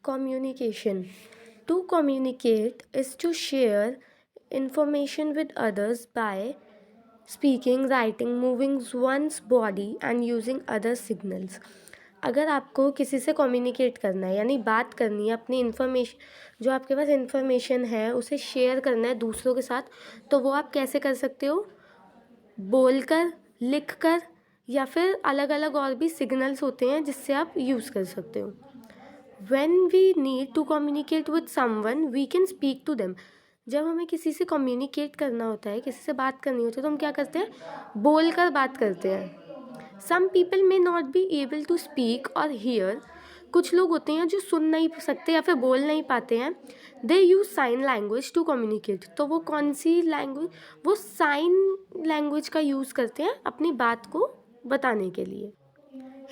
Communication. To communicate is to share information with others by speaking, writing, moving one's body and using other signals. अगर आपको किसी से communicate करना है यानी बात करनी है, अपनी इन्फॉर्मेशन जो आपके पास इन्फॉर्मेशन है उसे शेयर करना है दूसरों के साथ, तो वो आप कैसे कर सकते हो? बोलकर, लिखकर या फिर अलग अलग और भी सिग्नल्स होते हैं जिससे आप यूज़ कर सकते हो. When we need to communicate with someone, we can speak to them. जब हमें किसी से कम्युनिकेट करना होता है, किसी से बात करनी होती है, तो हम क्या करते हैं? बोल कर बात करते हैं. Some people may not be able to speak or hear. कुछ लोग होते हैं जो सुन नहीं सकते या फिर बोल नहीं पाते हैं. They use sign language to communicate. तो वो कौन सी लैंग्वेज? वो साइन लैंग्वेज का यूज़ करते हैं अपनी बात को बताने के लिए.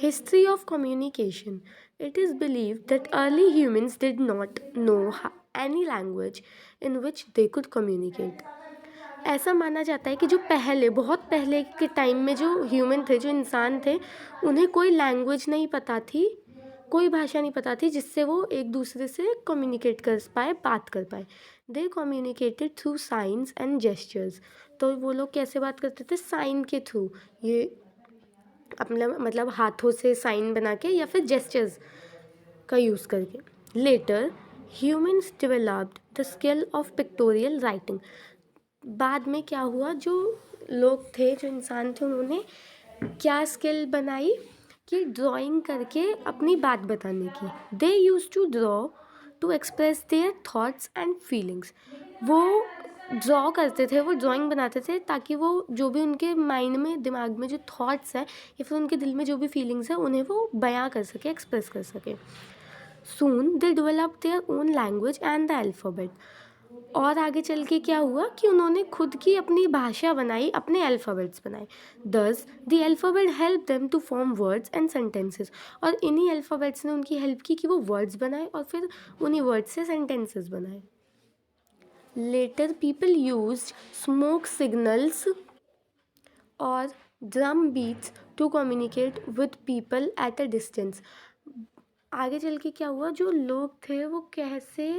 History of communication. It is believed that early humans did not know any language in which they could communicate. ऐसा माना जाता है कि जो पहले बहुत पहले के टाइम में जो ह्यूमन थे, जो इंसान थे, उन्हें कोई लैंग्वेज नहीं पता थी, कोई भाषा नहीं पता थी जिससे वो एक दूसरे से कम्युनिकेट कर पाए, बात कर पाए. They communicated through science and gestures. तो वो लोग कैसे बात करते थे? साइन के थ्रू, ये अपना मतलब हाथों से साइन बना के या फिर जेस्चर्स का यूज़ करके. Later humans developed the skill of pictorial writing. बाद में क्या हुआ? जो लोग थे, जो इंसान थे, उन्होंने क्या स्किल बनाई कि ड्राइंग करके अपनी बात बताने की. They use to draw to express their thoughts and feelings. वो ड्रॉ करते थे, वो ड्राइंग बनाते थे ताकि वो जो भी उनके माइंड में, दिमाग में जो थॉट्स हैं या फिर उनके दिल में जो भी फीलिंग्स हैं उन्हें वो बयां कर सके, एक्सप्रेस कर सके. Soon they develop their own language and the alphabet. और आगे चल के क्या हुआ कि उन्होंने खुद की अपनी भाषा बनाई, अपने अल्फ़ाबेट्स बनाए. Thus the alphabet help them to form words and sentences. और इन्हीं अल्फ़ाबेट्स ने उनकी हेल्प की कि वो वर्ड्स बनाए और फिर उन्हीं वर्ड्स से सेंटेंसेस बनाए. Later people used smoke signals or drum beats to communicate with people at a distance. आगे चल के क्या हुआ? जो लोग थे वो कैसे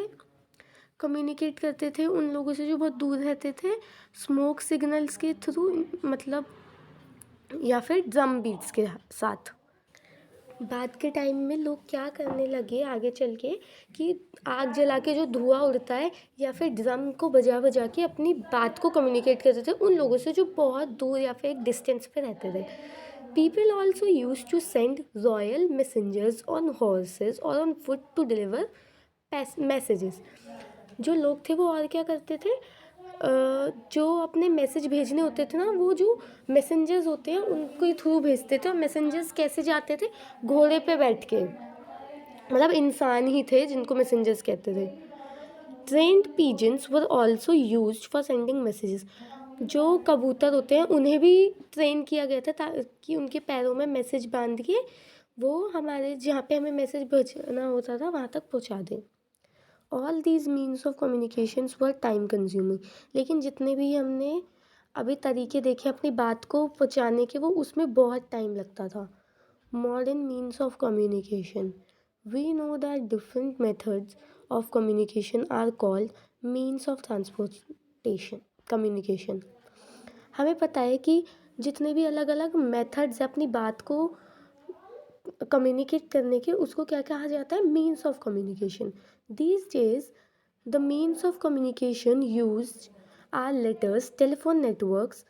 कम्युनिकेट करते थे उन लोगों से जो बहुत दूर रहते थे? स्मोक सिग्नल्स के थ्रू, मतलब या फिर ड्रम बीट्स के साथ. बाद के टाइम में लोग क्या करने लगे आगे चल के कि आग जला के जो धुआं उड़ता है या फिर ड्रम को बजा बजा के अपनी बात को कम्युनिकेट करते थे उन लोगों से जो बहुत दूर या फिर एक डिस्टेंस पे रहते थे. People also use to send royal messengers on horses और on foot to deliver messages. जो लोग थे वो और क्या करते थे? जो अपने मैसेज भेजने होते थे ना, वो जो मैसेंजर्स होते हैं उनके थ्रू भेजते थे. और मैसेंजर्स कैसे जाते थे? घोड़े पे बैठ के, मतलब इंसान ही थे जिनको मैसेंजर्स कहते थे. Trained pigeons were also used for sending messages. जो कबूतर होते हैं उन्हें भी ट्रेन किया गया था ताकि उनके पैरों में मैसेज बांध के वो हमारे जहाँ पे हमें मैसेज भेजना होता था वहाँ तक पहुँचा दें. All these means of communications were time consuming. लेकिन जितने भी हमने अभी तरीके देखे अपनी बात को पहुँचाने के, वो उसमें बहुत टाइम लगता था. Modern means of communication. We know that different methods of communication are called means of transportation communication. हमें पता है कि जितने भी अलग अलग मेथड्स हैं अपनी बात को कम्युनिकेट करने के, उसको क्या कहा जाता है? Means of communication. These days the means of communication used are letters, telephone networks,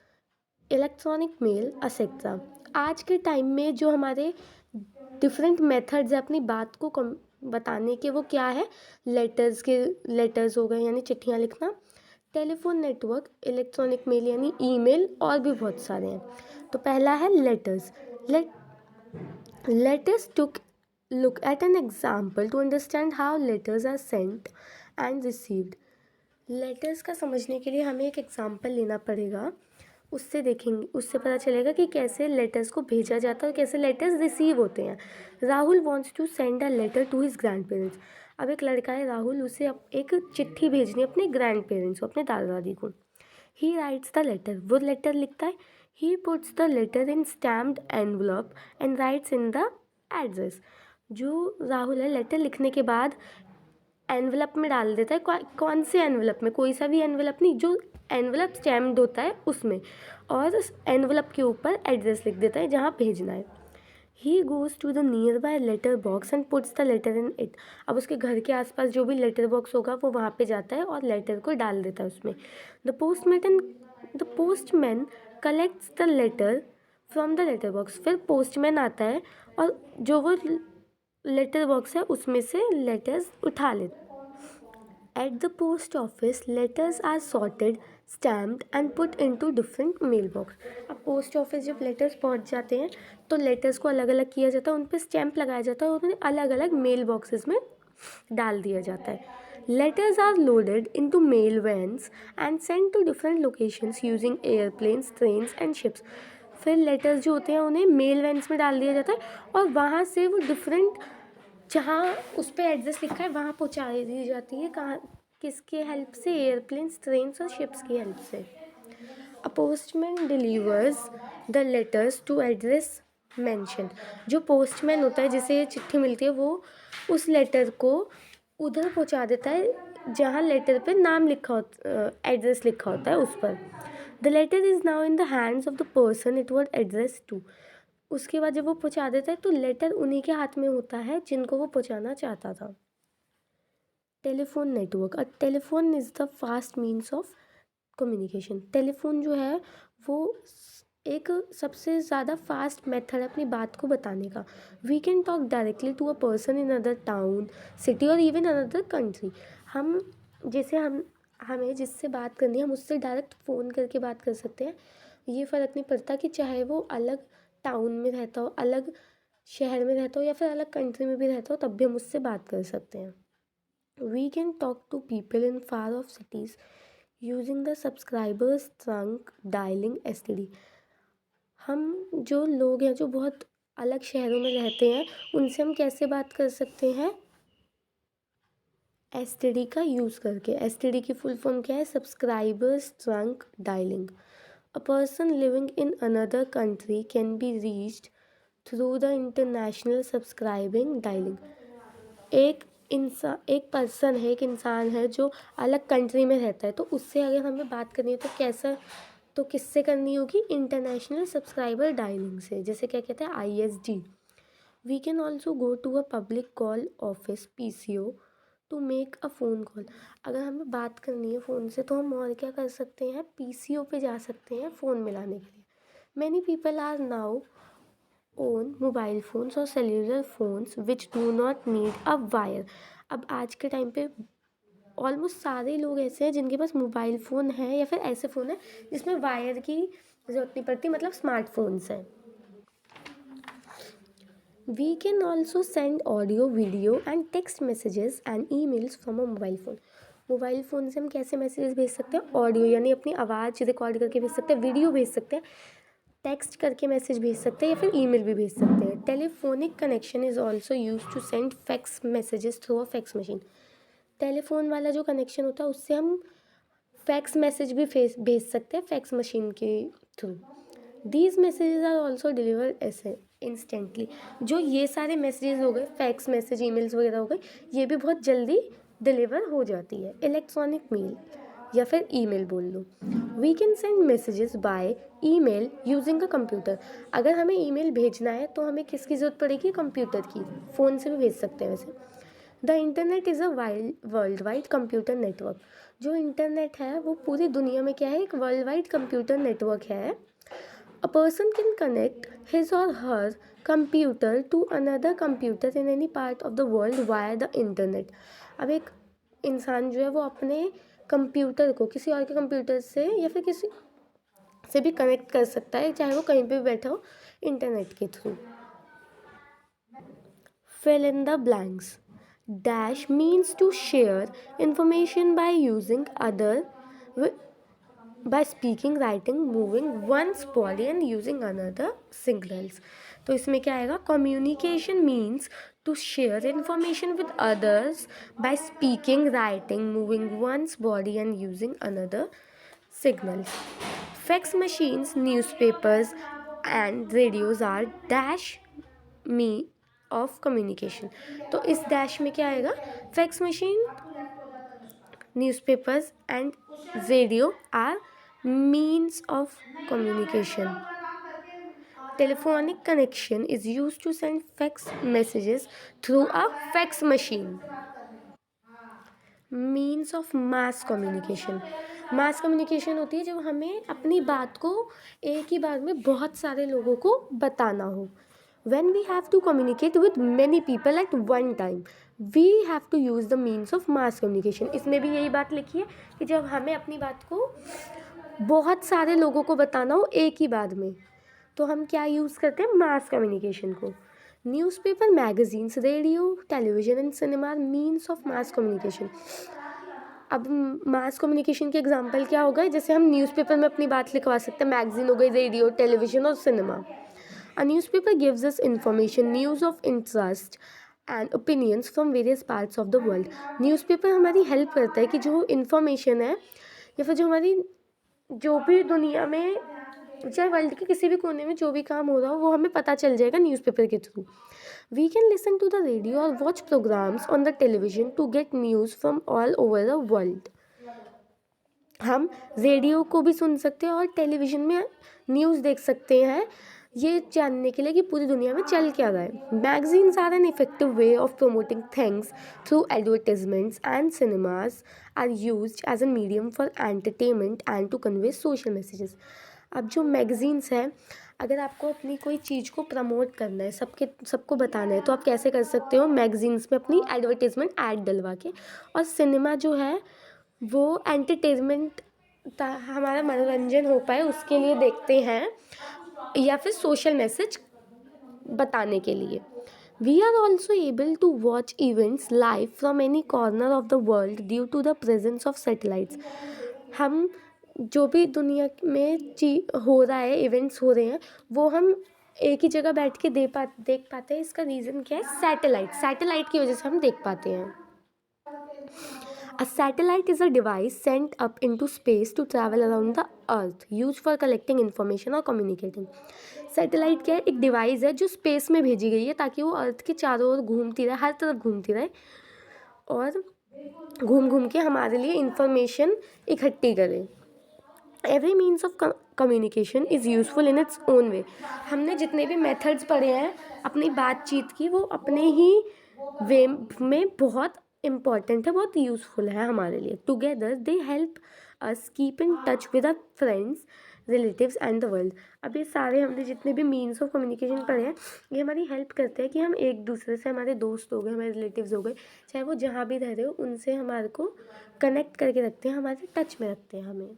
electronic mail etcetera. आज के टाइम में जो हमारे डिफरेंट मेथड्स है अपनी बात को बताने के, वो क्या है? लेटर्स हो गए यानी चिट्ठियाँ लिखना, टेलीफोन नेटवर्क, इलेक्ट्रॉनिक मेल यानी ईमेल, और भी बहुत सारे हैं. तो पहला है letters. Let us look at an example to understand how letters are sent and received. Letters का समझने के लिए हमें एक एग्जाम्पल लेना पड़ेगा. उससे देखेंगे, उससे पता चलेगा कि कैसे लेटर्स को भेजा जाता है और कैसे लेटर्स रिसीव होते हैं. Rahul wants to send a letter to his grandparents. अब एक लड़का है राहुल, उसे एक चिट्ठी भेजनी है अपने ग्रैंड पेरेंट्स को, अपने दादा दादी को. He writes the letter. वो लेटर लिखता है. He puts the letter in stamped envelope and writes in the address. जो राहुल है लेटर लिखने के बाद एनवलप में डाल देता है। कौन से एनवलप में? कोई सा भी एनवलप नहीं, जो एनवलप स्टैम्प्ड होता है उसमें, और एनवलप के ऊपर एड्रेस लिख देता है जहाँ भेजना है। He goes to the nearby letter box and puts the letter in it. अब उसके घर के आसपास जो भी लेटर बॉक्स होगा वो वहाँ पे जाता है और लेटर को डाल देता है उसमें। The postman collects the letter from the letter box. फिर पोस्टमैन आता है और जो वो लेटर बॉक्स है उसमें से लेटर्स उठा लेता है। At the post office, letters are sorted, stamped and put into different mailbox. अब पोस्ट ऑफिस जब लेटर्स पहुंच जाते हैं तो लेटर्स को अलग अलग किया जाता है, उन पर स्टैम्प लगाया जाता है और उन्हें अलग अलग मेल बॉक्सेस में डाल दिया जाता है. Letters are loaded into mail vans and sent to different locations using airplanes, trains and ships. फिर लेटर्स जो होते हैं उन्हें मेल वैन्स में डाल दिया जाता है और वहाँ से वो डिफरेंट जहाँ उस पर एड्रेस लिखा है वहाँ पहुँचा दी जाती है. कहाँ, किसके हेल्प से? एयरप्लेन्स, ट्रेन्स और शिप्स की हेल्प से. A postman delivers the letters to address mention. जो पोस्टमैन होता है जिसे ये चिट्ठी मिलती है वो उस लेटर को उधर पहुँचा देता है जहाँ लेटर पे नाम लिखा होता, एड्रेस लिखा होता है उस पर. The letter is now in the hands of the person it was address to. उसके बाद जब वो पहुँचा देता है तो लेटर उन्हीं के हाथ में होता है जिनको वो पहुँचाना चाहता था. Telephone network. A telephone is the fast means of communication. Telephone जो है वो एक सबसे ज़्यादा फास्ट मेथड है अपनी बात को बताने का. We can talk directly to a person in other town, city और इवन अनदर कंट्री. हम जैसे हमें जिससे बात करनी है हम उससे डायरेक्ट फ़ोन करके बात कर सकते हैं. ये फ़र्क नहीं पड़ता कि चाहे वो अलग टाउन में रहता हो, अलग शहर में रहता हो या फिर अलग कंट्री में भी रहता हो, तब भी हम उससे बात कर सकते हैं. We can talk to people in far off cities using the subscribers trunk dialing STD. हम जो लोग हैं जो बहुत अलग शहरों में रहते हैं उनसे हम कैसे बात कर सकते हैं? STD का यूज़ करके. STD की फुल फॉर्म क्या है? Subscribers trunk dialing. A person living in another country can be reached through the international subscribing dialing. एक पर्सन है, एक इंसान है जो अलग कंट्री में रहता है, तो उससे अगर हमें बात करनी है तो किससे करनी होगी? इंटरनेशनल सब्सक्राइबर डायलिंग से. जैसे क्या कहते हैं? ISD. We can also go to a public call office PCO to make a phone call. अगर हमें बात करनी है फ़ोन से तो हम और क्या कर सकते हैं? PCO पे जा सकते हैं फ़ोन मिलाने के लिए. Many people are now own mobile phones और cellular phones which do not need a wire. अब आज के टाइम पे ऑलमोस्ट सारे लोग ऐसे हैं जिनके पास मोबाइल फ़ोन है या फिर ऐसे फ़ोन है जिसमें वायर की ज़रूरत नहीं पड़ती, मतलब स्मार्टफोन्स हैं. We can also send audio, video and text messages and emails from a mobile phone. Mobile phone से हम कैसे मैसेजेस भेज सकते हैं? ऑडियो यानी अपनी आवाज़ रिकॉर्ड करके भेज सकते हैं, वीडियो भेज सकते हैं, टेक्स्ट करके मैसेज भेज सकते हैं या फिर ईमेल भी भेज सकते हैं. Telephonic connection is also use to send fax messages through a fax machine. Telephone वाला जो कनेक्शन होता है उससे हम फैक्स मैसेज भी भेज सकते हैं फैक्स मशीन के थ्रू. These messages are also delivered ऐसे इंस्टेंटली. जो ये सारे मैसेजेस हो गए, फैक्स मैसेज, ईमेल्स वगैरह हो गए, ये भी बहुत जल्दी डिलीवर हो जाती है. इलेक्ट्रॉनिक मेल या फिर ईमेल बोल लो. We can send messages by email using a computer. अगर हमें ईमेल भेजना है तो हमें किसकी ज़रूरत पड़ेगी? कंप्यूटर की. फ़ोन से भी भेज सकते हैं वैसे. The internet is a world wide computer network. जो इंटरनेट है वो पूरी दुनिया में क्या है? एक वर्ल्ड वाइड कंप्यूटर नेटवर्क है. A person can connect his or her computer to another computer in any part of the world via the internet. अब एक इंसान जो है वो अपने कंप्यूटर को किसी और के कंप्यूटर से या फिर किसी से भी कनेक्ट कर सकता है, चाहे वो कहीं पे भी बैठा हो, इंटरनेट के through. Fill in the blanks. Dash means to share information by using other by speaking, writing, moving one's body and using another signals. तो इसमें क्या आएगा? Communication means to share information with others by speaking, writing, moving one's body and using another signals. Fax machines, newspapers and radios are dash me of communication. तो इस dash में क्या आएगा, fax machine, newspapers and radio are means of communication. Telephonic connection is used to send fax messages through a fax machine. Means of mass communication, mass communication होती है जब हमें अपनी बात को एक ही बार में बहुत सारे लोगों को बताना हो। when we have to communicate with many people at one time, we have to use the means of mass communication. इसमें भी यही बात लिखी है कि जब हमें अपनी बात को बहुत सारे लोगों को बताना हो एक ही बार में, तो हम क्या यूज़ करते हैं, मास कम्युनिकेशन को। Newspaper, magazines, radio, television and cinema means of mass communication. अब मास कम्युनिकेशन के एग्जांपल क्या होगा, जैसे हम न्यूज़पेपर में अपनी बात लिखवा सकते हैं, मैगजीन हो गई, रेडियो, टेलीविजन और cinema. A newspaper gives us information, news of interest and opinions from various parts of the world. Newspaper हमारी हेल्प करता है कि जो इन्फॉर्मेशन है या फिर जो हमारी जो भी दुनिया में, चाहे वर्ल्ड के किसी भी कोने में जो भी काम हो रहा हो, वो हमें पता चल जाएगा न्यूज़पेपर के through. We can listen to the radio और watch programs on the television to get news from all over the world. हम रेडियो को भी सुन सकते हैं और टेलीविज़न में न्यूज़ देख सकते हैं, ये जानने के लिए कि पूरी दुनिया में चल क्या रहा है। Magazines are an effective way of promoting things through advertisements and cinemas are used as a medium for entertainment and to convey social messages. अब जो मैगजीन्स हैं, अगर आपको अपनी कोई चीज़ को प्रमोट करना है, सबको बताना है, तो आप कैसे कर सकते हो, मैगजीन्स में अपनी एडवर्टाइजमेंट ऐड डलवा के। और सिनेमा जो है वो एंटरटेनमेंट, हमारा मनोरंजन हो पाए उसके लिए देखते हैं, या फिर सोशल मैसेज बताने के लिए। We are also able to watch events live from any corner of the world due to the presence of satellites. हम जो भी दुनिया में हो रहा है, इवेंट्स हो रहे हैं, वो हम एक ही जगह बैठ के देख पाते हैं। इसका रीज़न क्या है, सैटेलाइट की वजह से हम देख पाते हैं। A satellite is a device sent up into space to travel around the earth, used for collecting information or communicating. Satellite क्या है, एक डिवाइस है जो स्पेस में भेजी गई है ताकि वो अर्थ के चारों ओर घूमती रहे, हर तरफ घूमती रहे और घूम घूम के हमारे लिए इंफॉर्मेशन इकट्ठी करे। Every means of communication is useful in its own way. हमने जितने भी मेथड्स पढ़े हैं अपनी बातचीत की, वो अपने ही वे में बहुत इम्पॉर्टेंट है, बहुत यूज़फुल है हमारे लिए। Together they help us keep in touch with our friends, relatives and the world. अब ये सारे हमने जितने भी मीन्स ऑफ कम्युनिकेशन पढ़े हैं, ये हमारी हेल्प करते हैं कि हम एक दूसरे से, हमारे दोस्त हो गए, हमारे रिलेटिव्स हो गए, चाहे वो जहाँ भी रह रहे हो, उनसे हमारे को कनेक्ट करके रखते हैं, हमारे टच में रखते हैं हमें।